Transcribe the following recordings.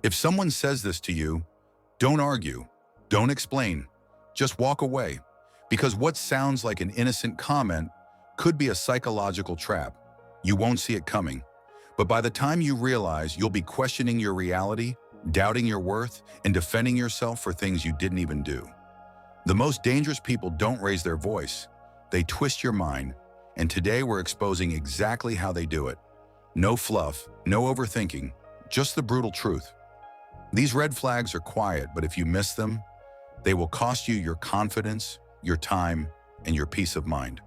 If someone says this to you, don't argue, don't explain, just walk away, because what sounds like an innocent comment could be a psychological trap. You won't see it coming, but by the time you realize, you'll be questioning your reality, doubting your worth, and defending yourself for things you didn't even do. The most dangerous people don't raise their voice. They twist your mind, and today we're exposing exactly how they do it. No fluff, no overthinking, just the brutal truth. These red flags are quiet, but if you miss them, they will cost you your confidence, your time, and your peace of mind.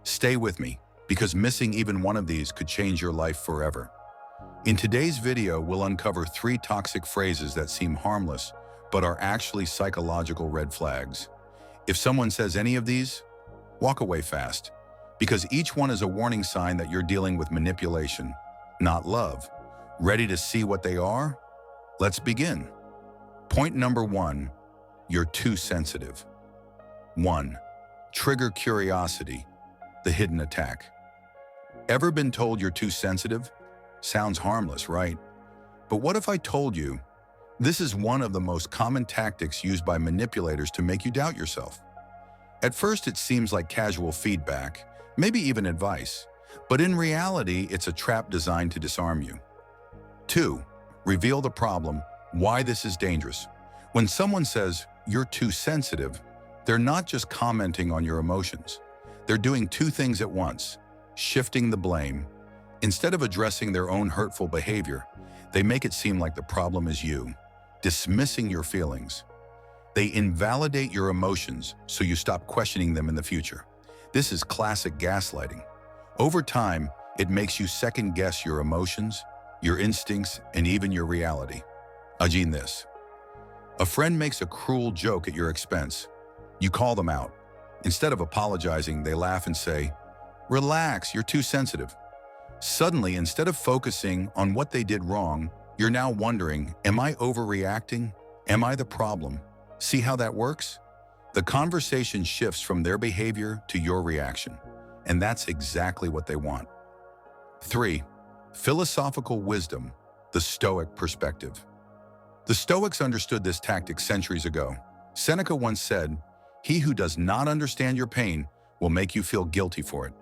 Stay with me, because missing even one of these could change your life forever. In today's video, we'll uncover 3 toxic phrases that seem harmless, but are actually psychological red flags. If someone says any of these, walk away fast, because each one is a warning sign that you're dealing with manipulation, not love. Ready to see what they are? Let's begin. Point number 1, you're too sensitive. 1. Trigger curiosity, the hidden attack. Ever been told you're too sensitive? Sounds harmless, right? But what if I told you this is one of the most common tactics used by manipulators to make you doubt yourself? At first, it seems like casual feedback, maybe even advice, but in reality, it's a trap designed to disarm you. 2. Reveal the problem, why this is dangerous. When someone says you're too sensitive, they're not just commenting on your emotions. They're doing 2 things at once, shifting the blame. Instead of addressing their own hurtful behavior, they make it seem like the problem is you, dismissing your feelings. They invalidate your emotions so you stop questioning them in the future. This is classic gaslighting. Over time, it makes you second-guess your emotions, your instincts, and even your reality. Imagine this. A friend makes a cruel joke at your expense. You call them out. Instead of apologizing, they laugh and say, "Relax, you're too sensitive." Suddenly, instead of focusing on what they did wrong, you're now wondering, am I overreacting? Am I the problem? See how that works? The conversation shifts from their behavior to your reaction, and that's exactly what they want. 3. Philosophical wisdom, the Stoic perspective. The Stoics understood this tactic centuries ago. Seneca once said, "He who does not understand your pain will make you feel guilty for it."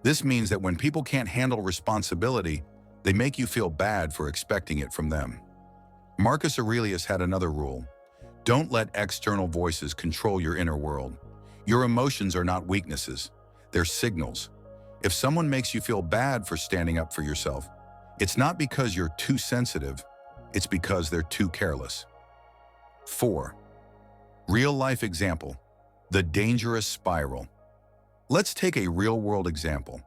This means that when people can't handle responsibility, they make you feel bad for expecting it from them. Marcus Aurelius had another rule. Don't let external voices control your inner world. Your emotions are not weaknesses, they're signals. If someone makes you feel bad for standing up for yourself, it's not because you're too sensitive, it's because they're too careless. 4. Real-life example, the dangerous spiral. Let's take a real-world example.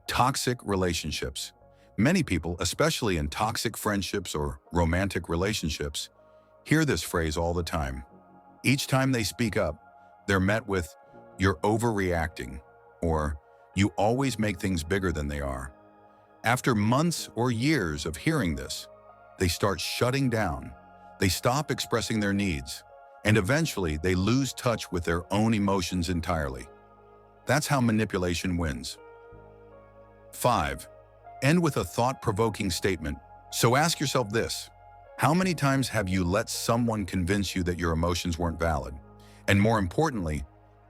Toxic relationships. Many people, especially in toxic friendships or romantic relationships, hear this phrase all the time. Each time they speak up, they're met with, "You're overreacting," or "You always make things bigger than they are." After months or years of hearing this, they start shutting down. They stop expressing their needs, and eventually they lose touch with their own emotions entirely. That's how manipulation wins. 5. End with a thought-provoking statement. So ask yourself this: how many times have you let someone convince you that your emotions weren't valid? And more importantly,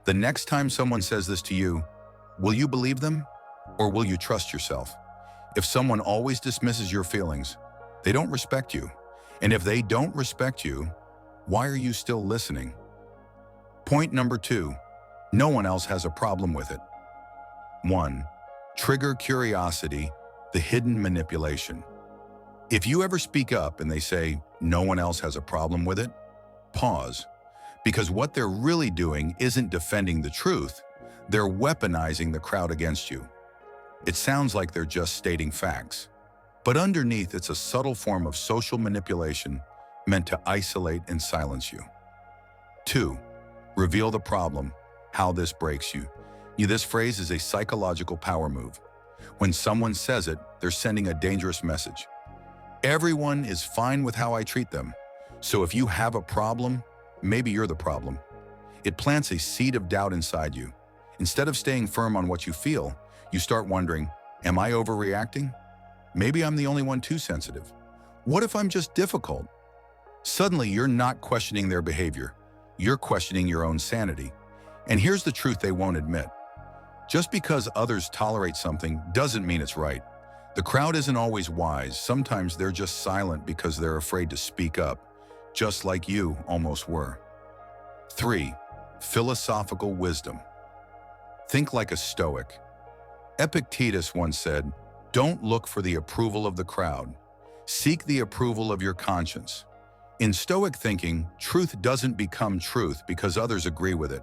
the next time someone says this to you, will you believe them, or will you trust yourself? If someone always dismisses your feelings, they don't respect you. And if they don't respect you, why are you still listening? Point number 2, no one else has a problem with it. 1. Trigger curiosity, the hidden manipulation. If you ever speak up and they say, no one else has a problem with it, pause. Because what they're really doing isn't defending the truth, they're weaponizing the crowd against you. It sounds like they're just stating facts, but underneath it's a subtle form of social manipulation meant to isolate and silence you. 2. Reveal the problem, how this breaks you. This phrase is a psychological power move. When someone says it, they're sending a dangerous message. Everyone is fine with how I treat them, so if you have a problem, maybe you're the problem. It plants a seed of doubt inside you. Instead of staying firm on what you feel, you start wondering, am I overreacting? Maybe I'm the only one too sensitive. What if I'm just difficult? Suddenly, you're not questioning their behavior. You're questioning your own sanity. And here's the truth they won't admit. Just because others tolerate something doesn't mean it's right. The crowd isn't always wise. Sometimes they're just silent because they're afraid to speak up, just like you almost were. 3. Philosophical wisdom. Think like a Stoic. Epictetus once said, "Don't look for the approval of the crowd. Seek the approval of your conscience." In Stoic thinking, truth doesn't become truth because others agree with it.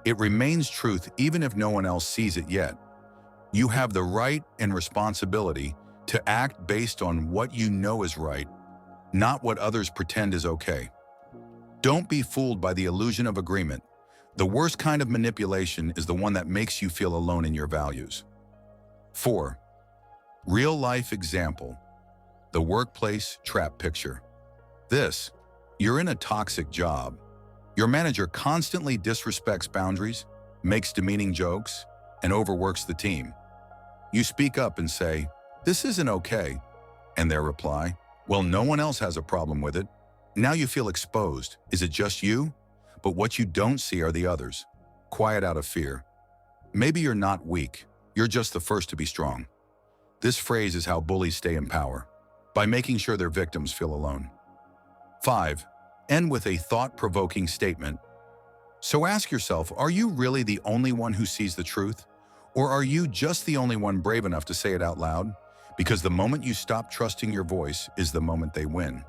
It remains truth even if no one else sees it yet. You have the right and responsibility to act based on what you know is right, not what others pretend is okay. Don't be fooled by the illusion of agreement. The worst kind of manipulation is the one that makes you feel alone in your values. 4. Real-life example. The workplace trap picture. You're in a toxic job. Your manager constantly disrespects boundaries, makes demeaning jokes, and overworks the team. You speak up and say, "This isn't okay," and their reply, "Well, no one else has a problem with it." Now you feel exposed. Is it just you? But what you don't see are the others. Quiet out of fear. Maybe you're not weak. You're just the first to be strong. This phrase is how bullies stay in power, by making sure their victims feel alone. 5. End with a thought-provoking statement. So ask yourself, are you really the only one who sees the truth? Or are you just the only one brave enough to say it out loud? Because the moment you stop trusting your voice is the moment they win.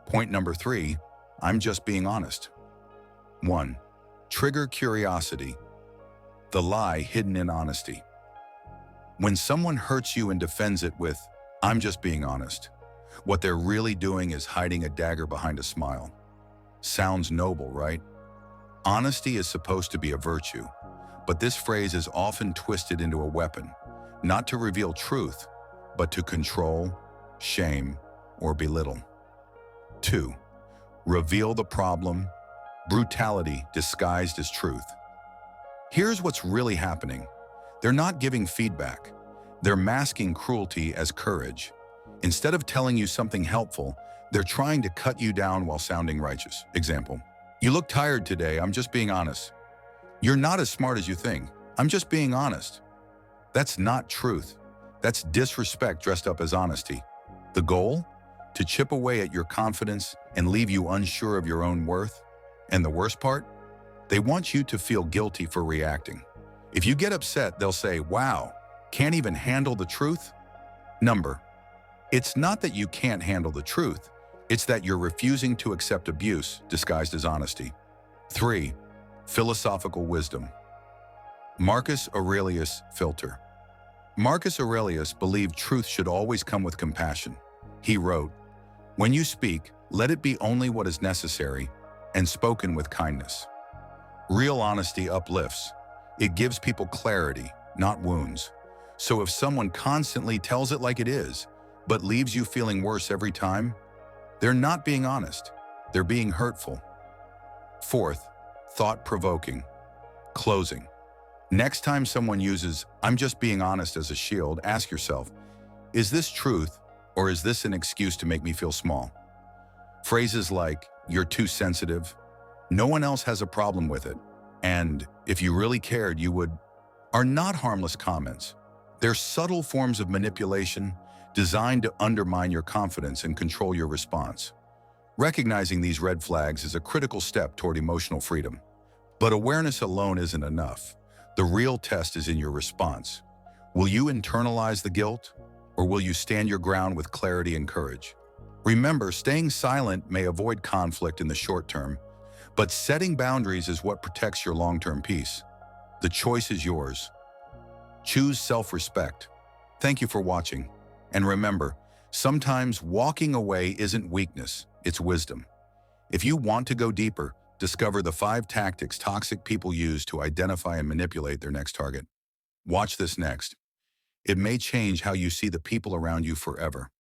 Point number 3, I'm just being honest. 1. Trigger curiosity. The lie hidden in honesty. When someone hurts you and defends it with, "I'm just being honest," what they're really doing is hiding a dagger behind a smile. Sounds noble, right? Honesty is supposed to be a virtue, but this phrase is often twisted into a weapon, not to reveal truth, but to control, shame, or belittle. 2. Reveal the problem. Brutality disguised as truth. Here's what's really happening. They're not giving feedback. They're masking cruelty as courage. Instead of telling you something helpful, they're trying to cut you down while sounding righteous. Example, "You look tired today, I'm just being honest." "You're not as smart as you think, I'm just being honest." That's not truth. That's disrespect dressed up as honesty. The goal? To chip away at your confidence and leave you unsure of your own worth. And the worst part? They want you to feel guilty for reacting. If you get upset, they'll say, "Wow, can't even handle the truth?" It's not that you can't handle the truth. It's that you're refusing to accept abuse disguised as honesty. 3. Philosophical wisdom. Marcus Aurelius filter. Marcus Aurelius believed truth should always come with compassion. He wrote, "When you speak, let it be only what is necessary, and spoken with kindness." Real honesty uplifts. It gives people clarity, not wounds. So if someone constantly tells it like it is, but leaves you feeling worse every time, they're not being honest. They're being hurtful. 4th, thought-provoking. Closing. Next time someone uses, "I'm just being honest" as a shield, ask yourself, is this truth or is this an excuse to make me feel small? Phrases like, "You're too sensitive," "No one else has a problem with it," and "If you really cared, you would," are not harmless comments. They're subtle forms of manipulation designed to undermine your confidence and control your response. Recognizing these red flags is a critical step toward emotional freedom. But awareness alone isn't enough. The real test is in your response. Will you internalize the guilt, or will you stand your ground with clarity and courage? Remember, staying silent may avoid conflict in the short term, but setting boundaries is what protects your long-term peace. The choice is yours. Choose self-respect. Thank you for watching. And remember, sometimes walking away isn't weakness, it's wisdom. If you want to go deeper, discover the 5 tactics toxic people use to identify and manipulate their next target. Watch this next. It may change how you see the people around you forever.